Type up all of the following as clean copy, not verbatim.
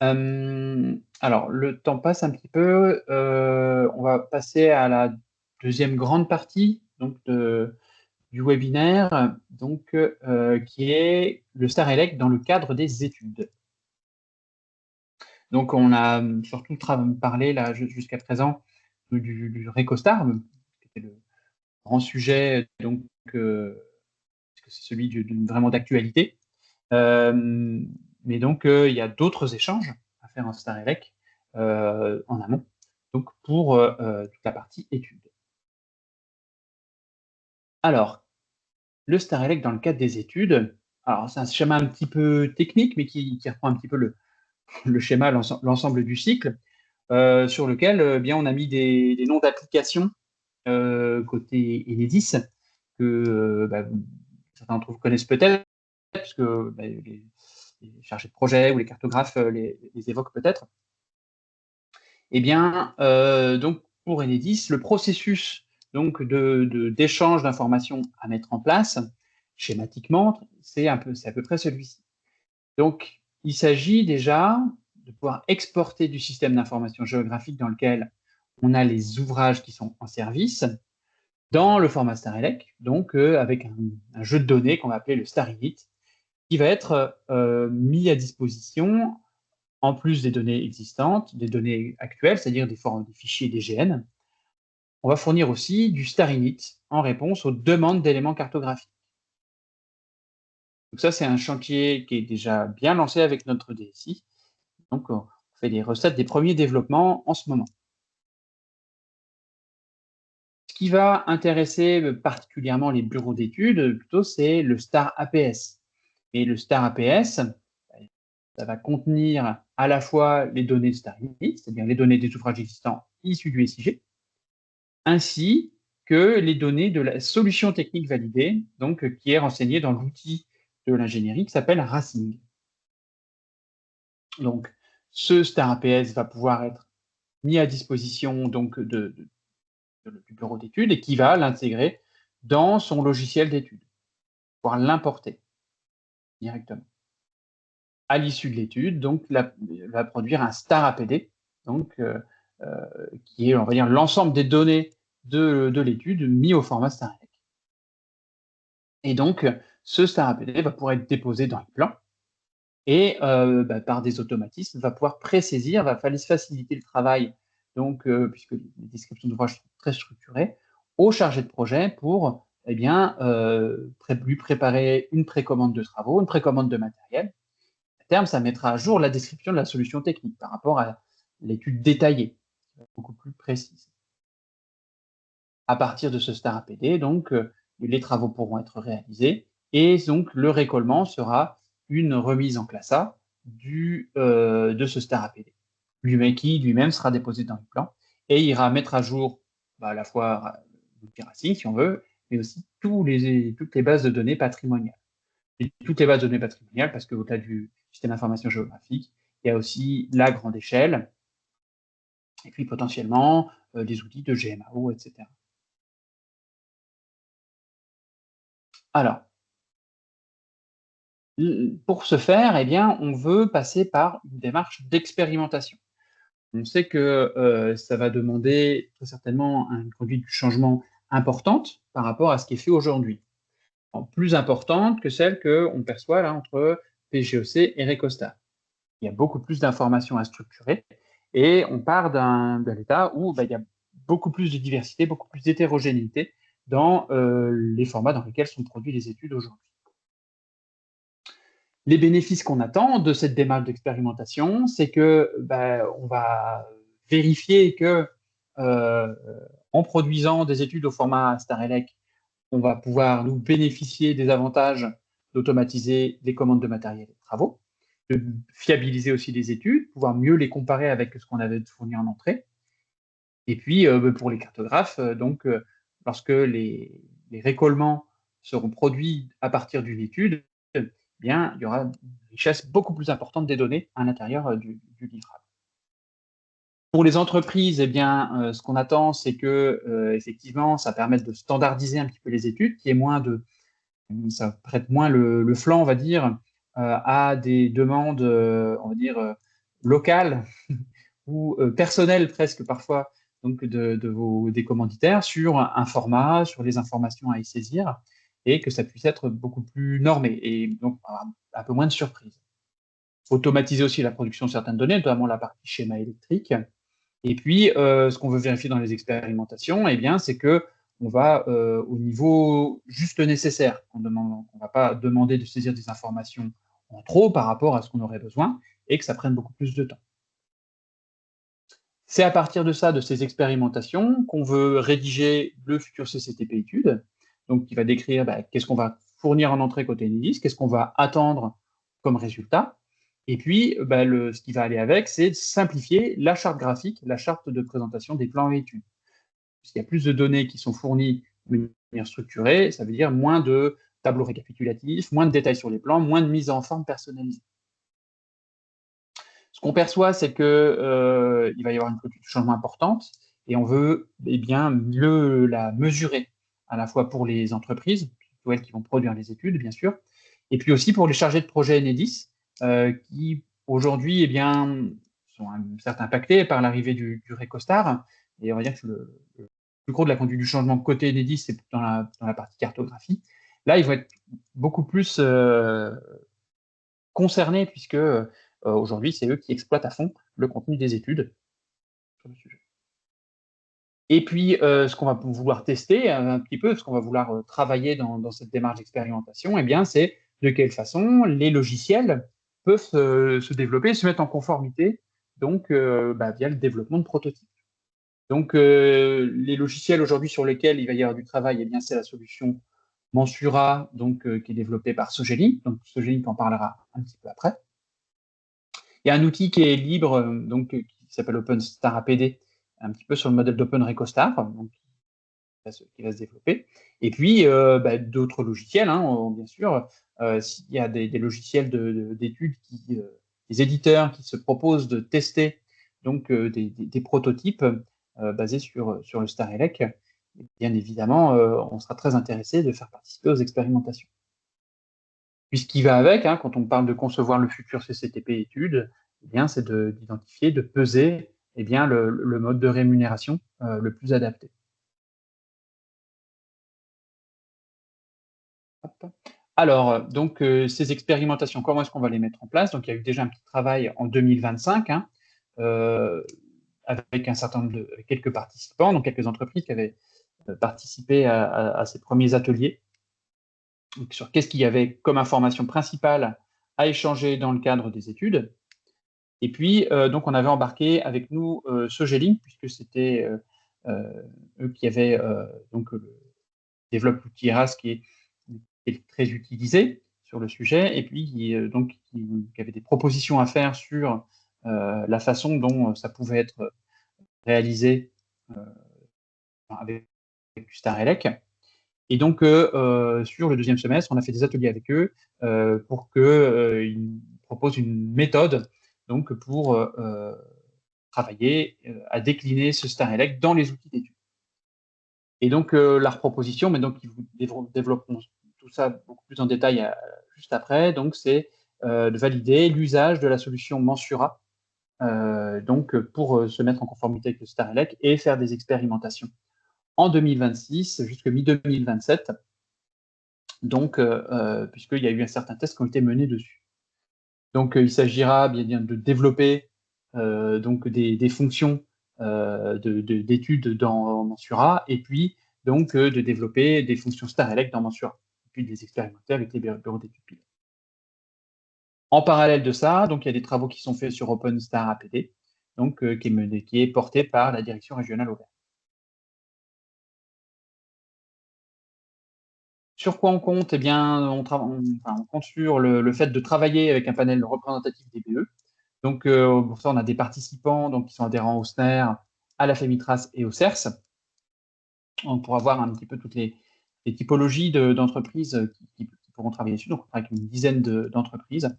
Alors, le temps passe un petit peu. On va passer à la deuxième grande partie du webinaire, qui est le Star-Elec dans le cadre des études. Donc, on a surtout parlé là jusqu'à présent du RECOSTAR, qui était le grand sujet, parce que c'est celui vraiment d'actualité. Mais donc, il y a d'autres échanges à faire en Star-Elec en amont, donc pour toute la partie études. Alors, le Star-Elec dans le cadre des études, alors c'est un schéma un petit peu technique, mais qui reprend un petit peu le schéma, l'ensemble du cycle, sur lequel bien on a mis des noms d'applications côté Enedis, que certains d'entre vous connaissent peut-être, puisque les chargés de projet ou les cartographes les évoquent peut-être. Eh bien, donc pour Enedis, le processus d'échange d'informations à mettre en place, schématiquement, c'est à peu près celui-ci. Donc, il s'agit déjà de pouvoir exporter du système d'information géographique dans lequel on a les ouvrages qui sont en service dans le format StarElec, donc avec un jeu de données qu'on va appeler le StarInit, qui va être mis à disposition en plus des données existantes, des données actuelles, c'est-à-dire des fichiers DGN. On va fournir aussi du StarInit en réponse aux demandes d'éléments cartographiques. Donc ça, c'est un chantier qui est déjà bien lancé avec notre DSI. Donc, on fait des recettes des premiers développements en ce moment. Ce qui va intéresser particulièrement les bureaux d'études, plutôt, c'est le Star APS. Et le Star APS, ça va contenir à la fois les données de StarInit, c'est-à-dire les données des ouvrages existants issus du SIG, ainsi que les données de la solution technique validée, donc qui est renseignée dans l'outil de l'ingénierie qui s'appelle Racing. Donc, ce Star APS va pouvoir être mis à disposition du bureau d'études et qui va l'intégrer dans son logiciel d'études, pouvoir l'importer directement. À l'issue de l'étude, donc, va produire un Star APD, qui est, on va dire, l'ensemble des données de l'étude mis au format StarElec. Et donc, ce Star APD va pouvoir être déposé dans le plan et par des automatismes, va pouvoir présaisir, va faciliter le travail, puisque les descriptions d'ouvrages sont très structurées, aux chargés de projet pour lui préparer une précommande de travaux, une précommande de matériel. À terme, ça mettra à jour la description de la solution technique par rapport à l'étude détaillée, beaucoup plus précise. À partir de ce Star APD, donc, les travaux pourront être réalisés et donc le récollement sera une remise en classe A de ce Star APD, qui lui-même sera déposé dans le plan et ira mettre à jour à la fois l'outil Racing, si on veut, mais aussi toutes les bases de données patrimoniales. Et toutes les bases de données patrimoniales, parce qu'au-delà du système d'information géographique, il y a aussi la grande échelle, et puis potentiellement des outils de GMAO, etc. Alors, pour ce faire, eh bien, on veut passer par une démarche d'expérimentation. On sait que ça va demander très certainement une conduite du changement importante par rapport à ce qui est fait aujourd'hui, plus importante que celle qu'on perçoit là entre PGEC et RECOSTA. Il y a beaucoup plus d'informations à structurer et on part d'un état où il y a beaucoup plus de diversité, beaucoup plus d'hétérogénéité dans les formats dans lesquels sont produites les études aujourd'hui. Les bénéfices qu'on attend de cette démarche d'expérimentation, c'est que on va vérifier que en produisant des études au format StarElec, on va pouvoir nous bénéficier des avantages d'automatiser les commandes de matériel et de travaux, de fiabiliser aussi les études, pouvoir mieux les comparer avec ce qu'on avait fourni en entrée. Et puis, pour les cartographes, lorsque les récollements seront produits à partir d'une étude, eh bien, il y aura une richesse beaucoup plus importante des données à l'intérieur du livrable. Pour les entreprises, eh bien, ce qu'on attend, c'est que, effectivement, ça permette de standardiser un petit peu les études, qu'il y ait ça prête moins le flanc, on va dire, à des demandes, on va dire, locale ou personnelle presque parfois donc des commanditaires sur un format, sur les informations à y saisir, et que ça puisse être beaucoup plus normé et donc un peu moins de surprises. Automatiser aussi la production de certaines données, notamment la partie schéma électrique. Et puis, ce qu'on veut vérifier dans les expérimentations, eh bien, c'est que on va au niveau juste nécessaire. On ne va pas demander de saisir des informations en trop par rapport à ce qu'on aurait besoin et que ça prenne beaucoup plus de temps. C'est à partir de ça, de ces expérimentations, qu'on veut rédiger le futur CCTP étude, donc qui va décrire qu'est-ce qu'on va fournir en entrée côté Enedis, qu'est-ce qu'on va attendre comme résultat. Et puis, ce qui va aller avec, c'est de simplifier la charte graphique, la charte de présentation des plans et études. Puisqu'il y a plus de données qui sont fournies de manière structurée, ça veut dire moins de tableaux récapitulatifs, moins de détails sur les plans, moins de mise en forme personnalisée. Ce qu'on perçoit, c'est qu'il va y avoir une politique de changement importante et on veut bien mieux la mesurer, à la fois pour les entreprises, plutôt elles qui vont produire les études, bien sûr, et puis aussi pour les chargés de projet Enedis, qui aujourd'hui sont certes impactés par l'arrivée du Récostar. Et on va dire que le plus gros de la conduite du changement côté Enedis, c'est dans la partie cartographie. Là, ils vont être beaucoup plus concernés, puisque aujourd'hui, c'est eux qui exploitent à fond le contenu des études sur le sujet. Et puis, ce qu'on va vouloir tester un petit peu, ce qu'on va vouloir travailler dans cette démarche d'expérimentation, c'est de quelle façon les logiciels peuvent se développer, se mettre en conformité, donc via le développement de prototypes. Donc, les logiciels aujourd'hui sur lesquels il va y avoir du travail, c'est la solution Mensura, donc, qui est développée par Sogeli. Donc, Sogeli en parlera un petit peu après. Il y a un outil qui est libre, qui s'appelle OpenStar APD, un petit peu sur le modèle d'Open Recostar, donc qui va se développer. Et puis, d'autres logiciels, bien sûr. S'il y a des logiciels d'études, des éditeurs qui se proposent de tester donc, des prototypes basés sur le StarElec, bien évidemment, on sera très intéressé de faire participer aux expérimentations. Puis ce qui va avec, quand on parle de concevoir le futur CCTP études, c'est d'identifier, de peser le mode de rémunération le plus adapté. Hop. Alors, donc, ces expérimentations, comment est-ce qu'on va les mettre en place? Donc, il y a eu déjà un petit travail en 2025, avec un certain nombre avec quelques participants, donc quelques entreprises qui avaient participé à ces premiers ateliers. Donc, sur qu'est-ce qu'il y avait comme information principale à échanger dans le cadre des études. Et puis, donc, on avait embarqué avec nous Sogelink, puisque c'était eux qui avaient développent l'outil ERAS qui est très utilisé sur le sujet, et puis qui avait des propositions à faire sur la façon dont ça pouvait être réalisé avec du StarElec. Et donc, sur le deuxième semestre, on a fait des ateliers avec eux pour qu'ils proposent une méthode donc, pour travailler à décliner ce StarElec dans les outils d'études. Et donc, la proposition, mais donc ils vous développeront tout ça beaucoup plus en détail juste après, donc c'est de valider l'usage de la solution Mensura, donc pour se mettre en conformité avec le StarElec et faire des expérimentations en 2026 jusqu'à mi-2027, donc puisqu'il y a eu un certain test qui ont été menés dessus. Donc il s'agira bien de développer donc des fonctions d'études dans Mensura, et puis donc de développer des fonctions StarElec dans Mensura, et puis de les expérimenter avec les bureaux d'études pilotes. En parallèle de ça, donc il y a des travaux qui sont faits sur OpenStar APD, donc qui est porté par la direction régionale Auvergne. Sur quoi on compte? On compte sur le fait de travailler avec un panel représentatif des BE. Donc, pour ça, on a des participants donc, qui sont adhérents au SNER, à la FEMITRAS et au CERS. On pourra voir un petit peu toutes les typologies d'entreprises qui pourront travailler dessus. Donc, on travaille avec une dizaine d'entreprises.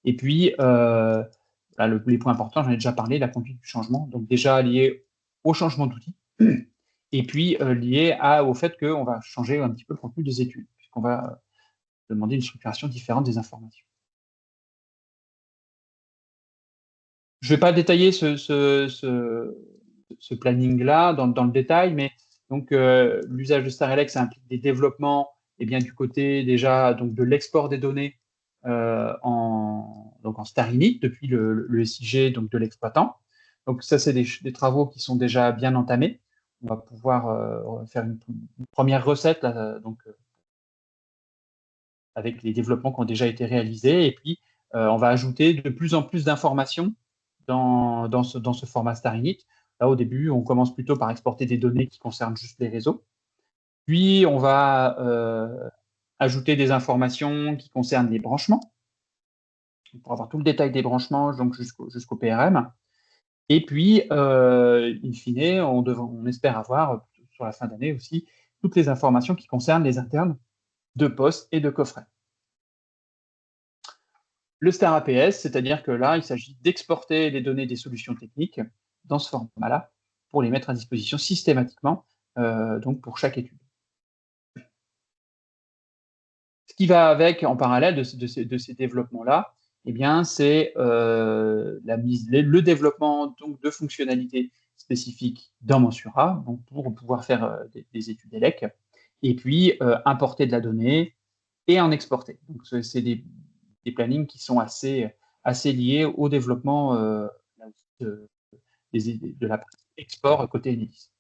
Et puis, les points importants, j'en ai déjà parlé, la conduite du changement. Donc, déjà lié au changement d'outils. Et puis, lié au fait qu'on va changer un petit peu le contenu des études, puisqu'on va demander une structuration différente des informations. Je ne vais pas détailler ce planning-là dans le détail, mais donc l'usage de StarElex, ça implique des développements bien, du côté déjà donc, de l'export des données en Star-init depuis le SIG donc, de l'exploitant. Donc ça, c'est des travaux qui sont déjà bien entamés. On va pouvoir faire une première recette là, donc, avec les développements qui ont déjà été réalisés. Et puis, on va ajouter de plus en plus d'informations dans ce format Star-init. Là, au début, on commence plutôt par exporter des données qui concernent juste les réseaux. Puis, on va ajouter des informations qui concernent les branchements, pour avoir tout le détail des branchements donc jusqu'au PRM. Et puis, in fine, on espère avoir, sur la fin d'année aussi, toutes les informations qui concernent les internes de poste et de coffret. Le Star APS, c'est-à-dire que là, il s'agit d'exporter les données des solutions techniques dans ce format-là pour les mettre à disposition systématiquement donc pour chaque étude. Ce qui va avec en parallèle de ces développements-là, c'est le développement donc, de fonctionnalités spécifiques dans Mensura donc, pour pouvoir faire des études ELEC, et puis importer de la donnée et en exporter. Donc, c'est des plannings qui sont assez liés au développement de la partie export côté Enedis.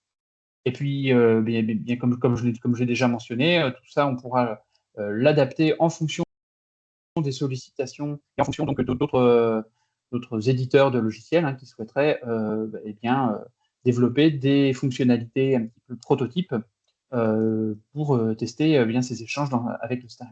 Et puis, bien comme je l'ai déjà mentionné, tout ça, on pourra l'adapter en fonction des sollicitations et en fonction donc d'autres éditeurs de logiciels qui souhaiteraient développer des fonctionnalités un petit peu prototypes pour tester bien ces échanges avec le Star.